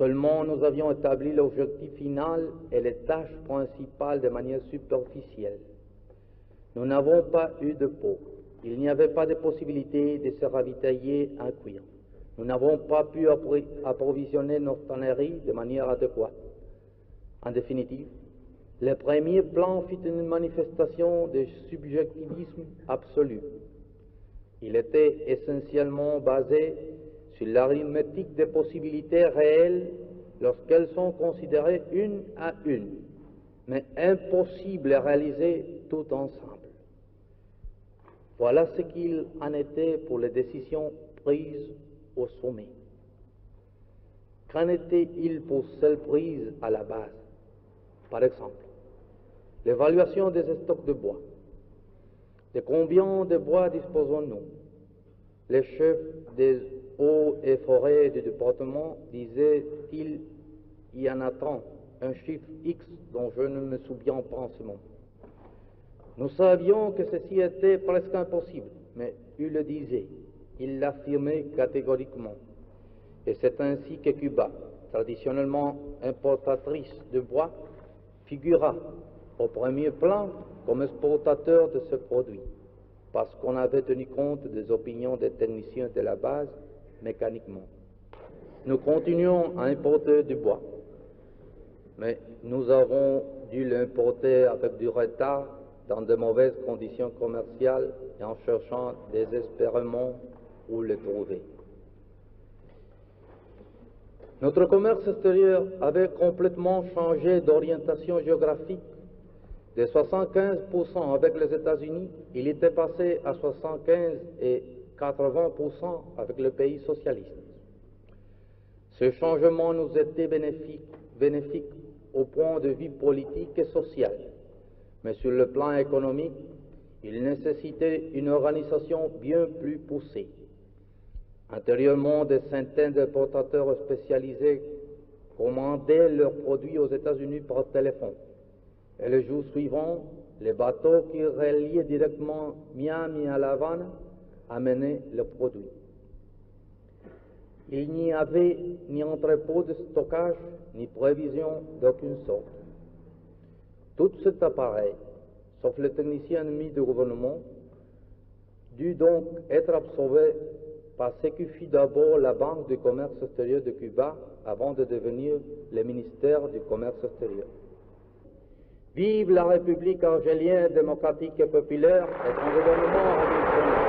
Seulement nous avions établi l'objectif final et les tâches principales de manière superficielle. Nous n'avons pas eu de peau. Il n'y avait pas de possibilité de se ravitailler en cuir. Nous n'avons pas pu approvisionner nos tanneries de manière adéquate. En définitive, le premier plan fut une manifestation de subjectivisme absolu. Il était essentiellement basé sur l'arithmétique des possibilités réelles lorsqu'elles sont considérées une à une, mais impossible à réaliser tout ensemble. Voilà ce qu'il en était pour les décisions prises au sommet. Qu'en était-il pour celles prises à la base? Par exemple, l'évaluation des stocks de bois. De combien de bois disposons-nous? Les chefs des eaux et forêts du département disaient-ils, il y en a tant, un chiffre X dont je ne me souviens pas en ce moment. Nous savions que ceci était presque impossible, mais il le disait, il l'affirmait catégoriquement. Et c'est ainsi que Cuba, traditionnellement importatrice de bois, figura au premier plan comme exportateur de ce produit, parce qu'on avait tenu compte des opinions des techniciens de la base mécaniquement. Nous continuons à importer du bois, mais nous avons dû l'importer avec du retard, dans de mauvaises conditions commerciales et en cherchant désespérément où le trouver. Notre commerce extérieur avait complètement changé d'orientation géographique. De 75% avec les États-Unis, il était passé à 75 et 80% avec le pays socialiste. Ce changement nous était bénéfique au point de vue politique et social, mais sur le plan économique, il nécessitait une organisation bien plus poussée. Antérieurement, des centaines d'importateurs spécialisés commandaient leurs produits aux États-Unis par téléphone. Et le jour suivant, les bateaux qui reliaient directement Miami à La Havane amenaient leurs produits. Il n'y avait ni entrepôt de stockage, ni prévision d'aucune sorte. Tout cet appareil, sauf les techniciens ennemis du gouvernement, dut donc être absorbé par ce qui fut d'abord la Banque du commerce extérieur de Cuba avant de devenir le ministère du commerce extérieur. Vive la République argélienne démocratique et populaire et son gouvernement révolutionnaire.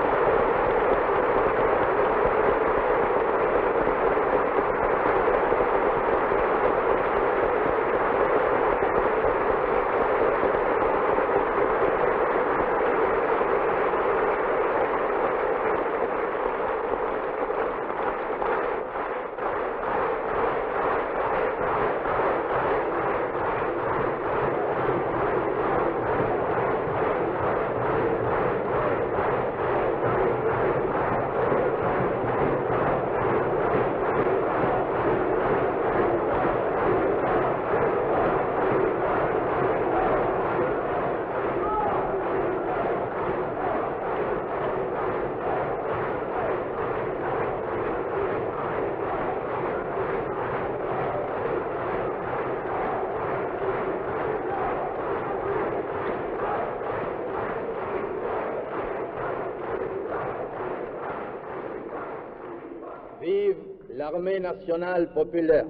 Vive l'armée nationale populaire.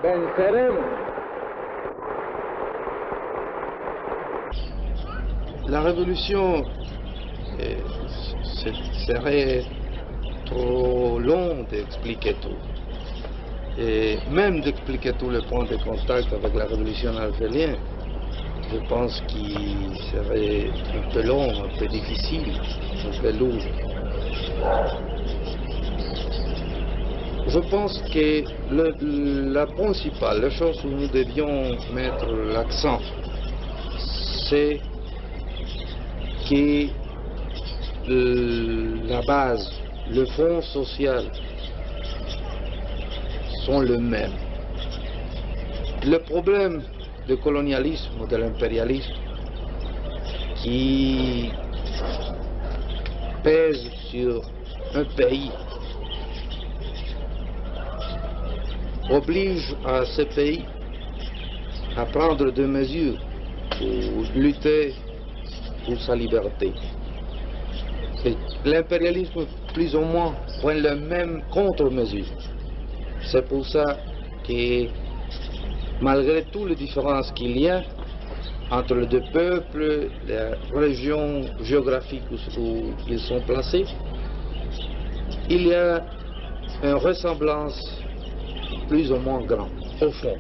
Venceremos. La révolution serait trop long d'expliquer tout. Et même d'expliquer tous les points de contact avec la révolution algérienne, je pense qu'il serait un peu long, un peu difficile, un peu lourd. Je pense que la principale chose où nous devions mettre l'accent, c'est que la base, le fonds social sont les mêmes. Le problème du colonialisme ou de l'impérialisme qui pèse sur un pays oblige à ce pays à prendre des mesures pour lutter pour sa liberté. L'impérialisme, plus ou moins, prend les mêmes contre-mesures. C'est pour ça que, malgré toutes les différences qu'il y a entre les deux peuples, les régions géographiques où ils sont placés, il y a une ressemblance plus ou moins grande, au fond.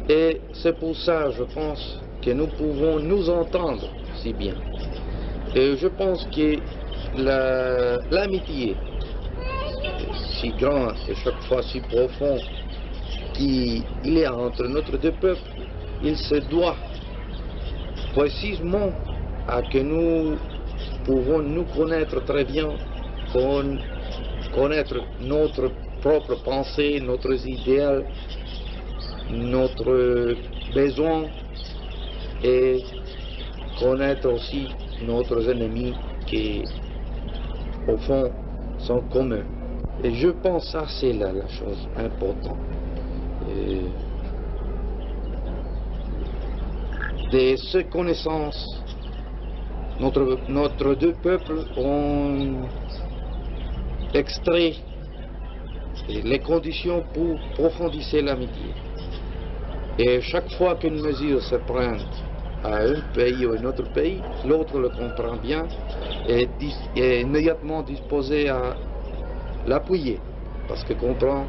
Et c'est pour ça, je pense, que nous pouvons nous entendre si bien. Et je pense que l'amitié, si grande et chaque fois si profond qu'il y a entre notre deux peuples, il se doit précisément à que nous pouvons nous connaître très bien, connaître notre propre pensée, notre idéal, notre besoin et connaître aussi nos ennemis qui, au fond, sont communs. Et je pense que c'est là la chose importante. De ces connaissances, notre deux peuples ont extrait les conditions pour profondir l'amitié. Et chaque fois qu'une mesure se prend à un pays ou à un autre pays, l'autre le comprend bien et est immédiatement disposé à l'appuyer, parce qu'il comprend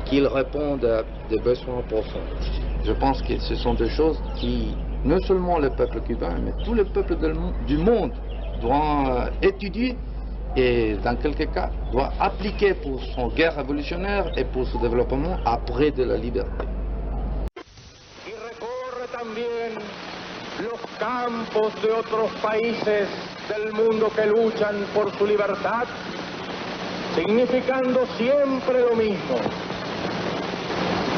qu'il répond à des besoins profonds. Je pense que ce sont des choses qui, non seulement le peuple cubain, mais tous les peuples du monde doivent étudier et, dans quelques cas, doivent appliquer pour son guerre révolutionnaire et pour son développement après de la liberté. También los campos de otros países del mundo que luchan por su libertad, significando siempre lo mismo,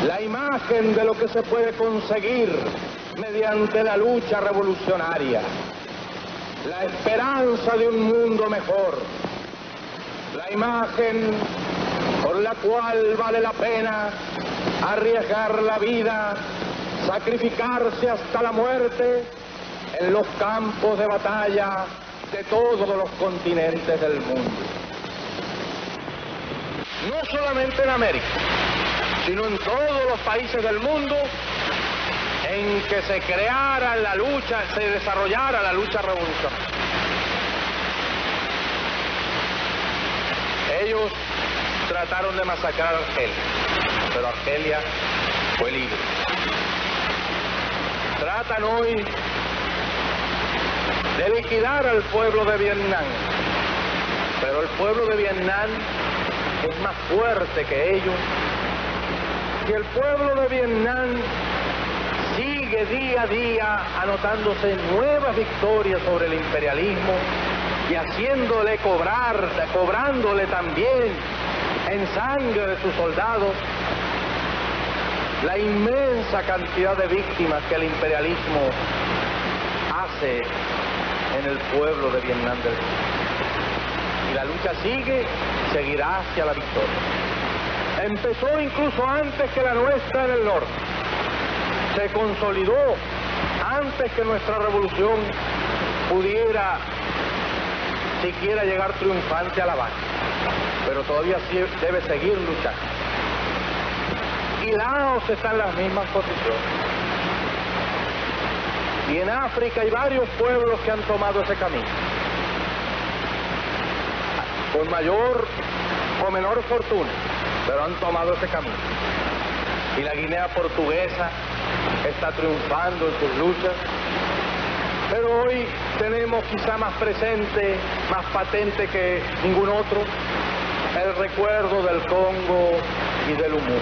la imagen de lo que se puede conseguir mediante la lucha revolucionaria, la esperanza de un mundo mejor, la imagen por la cual vale la pena arriesgar la vida, sacrificarse hasta la muerte en los campos de batalla de todos los continentes del mundo. No solamente en América, sino en todos los países del mundo en que se creara la lucha, se desarrollara la lucha revolucionaria. Ellos trataron de masacrar a Argelia, pero Argelia fue libre. Tratan hoy de liquidar al pueblo de Vietnam, pero el pueblo de Vietnam es más fuerte que ellos, y el pueblo de Vietnam sigue día a día anotándose nuevas victorias sobre el imperialismo y cobrándole también en sangre de sus soldados la inmensa cantidad de víctimas que el imperialismo hace en el pueblo de Vietnam del Sur. Y la lucha sigue, seguirá hacia la victoria. Empezó incluso antes que la nuestra en el norte. Se consolidó antes que nuestra revolución pudiera siquiera llegar triunfante a La Habana. Pero todavía debe seguir luchando. Y Laos está en las mismas posiciones. Y en África hay varios pueblos que han tomado ese camino. Con mayor o menor fortuna, pero han tomado ese camino. Y la Guinea portuguesa está triunfando en sus luchas. Pero hoy tenemos quizá más presente, más patente que ningún otro, el recuerdo del Congo y del Lumumba.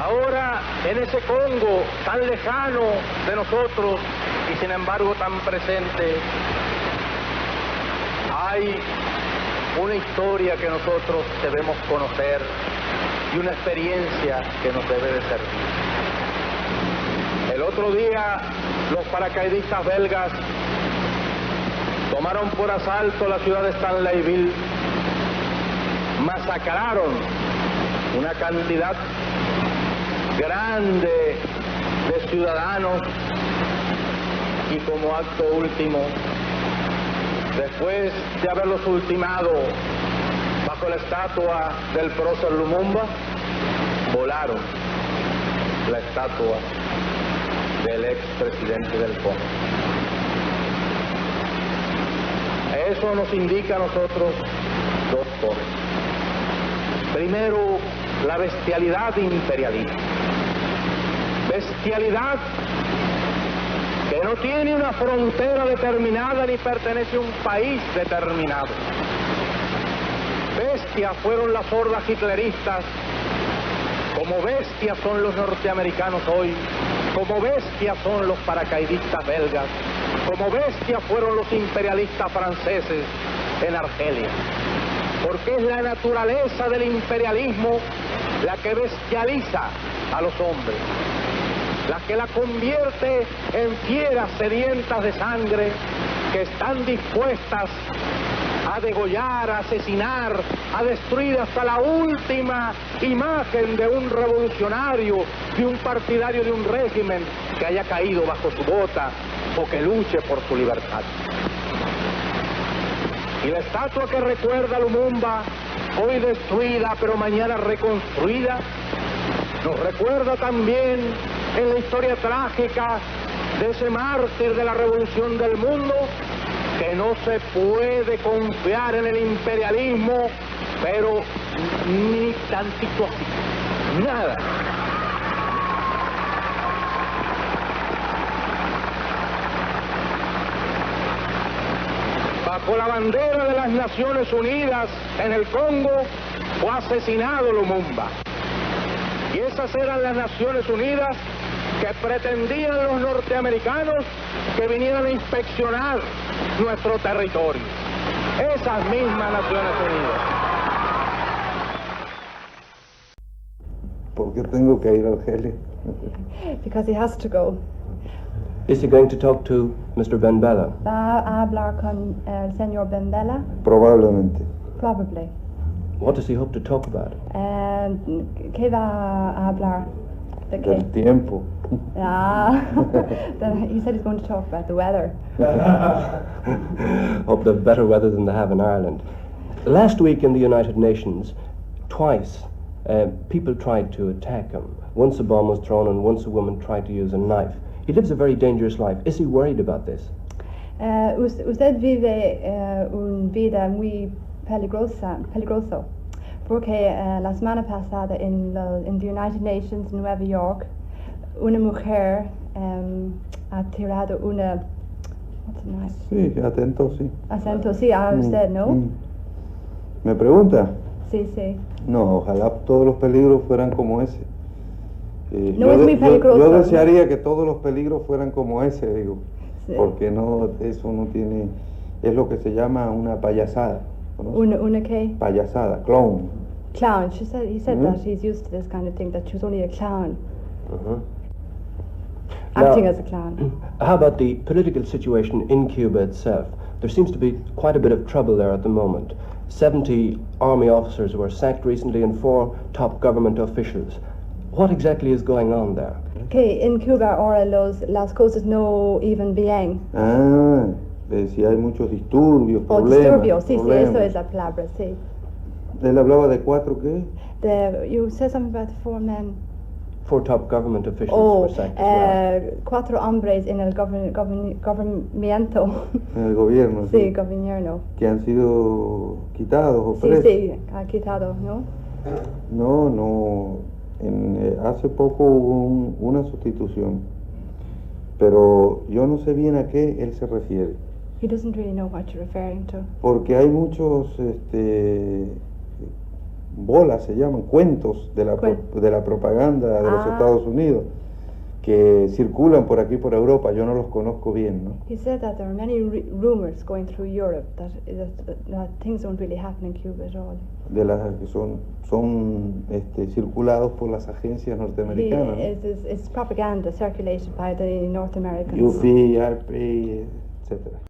Ahora, en ese Congo tan lejano de nosotros y sin embargo tan presente, hay una historia que nosotros debemos conocer y una experiencia que nos debe de servir. El otro día, los paracaidistas belgas tomaron por asalto la ciudad de Stanleyville, masacraron una cantidad grande de ciudadanos y como acto último, después de haberlos ultimado bajo la estatua del prócer Lumumba, volaron la estatua del expresidente del Congo. Eso nos indica a nosotros dos cosas. Primero, la bestialidad imperialista. Bestialidad que no tiene una frontera determinada ni pertenece a un país determinado. Bestias fueron las hordas hitleristas, como bestias son los norteamericanos hoy, como bestias son los paracaidistas belgas, como bestias fueron los imperialistas franceses en Argelia. Porque es la naturaleza del imperialismo la que bestializa a los hombres, la que la convierte en fieras sedientas de sangre que están dispuestas a degollar, a asesinar, a destruir hasta la última imagen de un revolucionario, de un partidario de un régimen que haya caído bajo su bota o que luche por su libertad. Y la estatua que recuerda a Lumumba, hoy destruida pero mañana reconstruida, nos recuerda también en la historia trágica de ese mártir de la revolución del mundo, que no se puede confiar en el imperialismo, pero ni tantito así, nada. Bajo la bandera de las Naciones Unidas en el Congo fue asesinado Lumumba. Y esas eran las Naciones Unidas que pretendían los norteamericanos que vinieran a inspeccionar nuestro territorio. Esas mismas Naciones Unidas. ¿Por qué tengo que ir a Argelia? Because he has to go. Is he going to talk to Mr. Ben Bella? Va a hablar con el señor Ben Bella? Probablemente. Probably. What does he hope to talk about? ¿Qué va a hablar? ¿De qué? Del tiempo. He said he's going to talk about the weather. Hope they've better weather than they have in Ireland. Last week in the United Nations, twice people tried to attack him. Once a bomb was thrown and once a woman tried to use a knife. He lives a very dangerous life. Is he worried about this? Usted vive una vida muy peligroso, porque la semana pasada en the United Nations en Nueva York, una mujer ha tirado una... What's a knife? Sí, atento, sí. Acento, sí, a usted, ¿no? ¿Me pregunta? Sí, sí. No, ojalá todos los peligros fueran como ese. No es muy peligroso. Yo desearía que todos los peligros fueran como ese, digo, Sí. porque no, eso no tiene, es lo que se llama una payasada. ¿Conoce? Una qué? Payasada, clown. Clown. He said that he's used to this kind of thing, that she was only a clown, acting Now, as a clown. How about the political situation in Cuba itself? There seems to be quite a bit of trouble there at the moment. 70 army officers were sacked recently and 4 top government officials. What exactly is going on there? Que en Cuba ahora las cosas no iban bien. Si hay muchos disturbios, O problemas. disturbios, sí, problemas. sí, eso es la palabra, sí. Él hablaba de 4, ¿qué? You said something about the 4 men. 4 top government officials Oh, were sacked as well. 4 hombres en el gobierno. En el gobierno. Sí, gobierno. Que han sido quitados o Sí, presos. sí, ha quitado, ¿no? No. Hace poco hubo una sustitución, pero yo no sé bien a qué él se refiere. He doesn't really know what you're referring to. Porque hay muchos bolas, se llaman, cuentos de la propaganda de los Estados Unidos que circulan por aquí, por Europa. Yo no los conozco bien, ¿no? He said that there are many rumors going through Europe that things don't really happen in Cuba at all. De las que son circulados por las agencias norteamericanas, It's propaganda circulated by the North Americans. UP, RP, etc.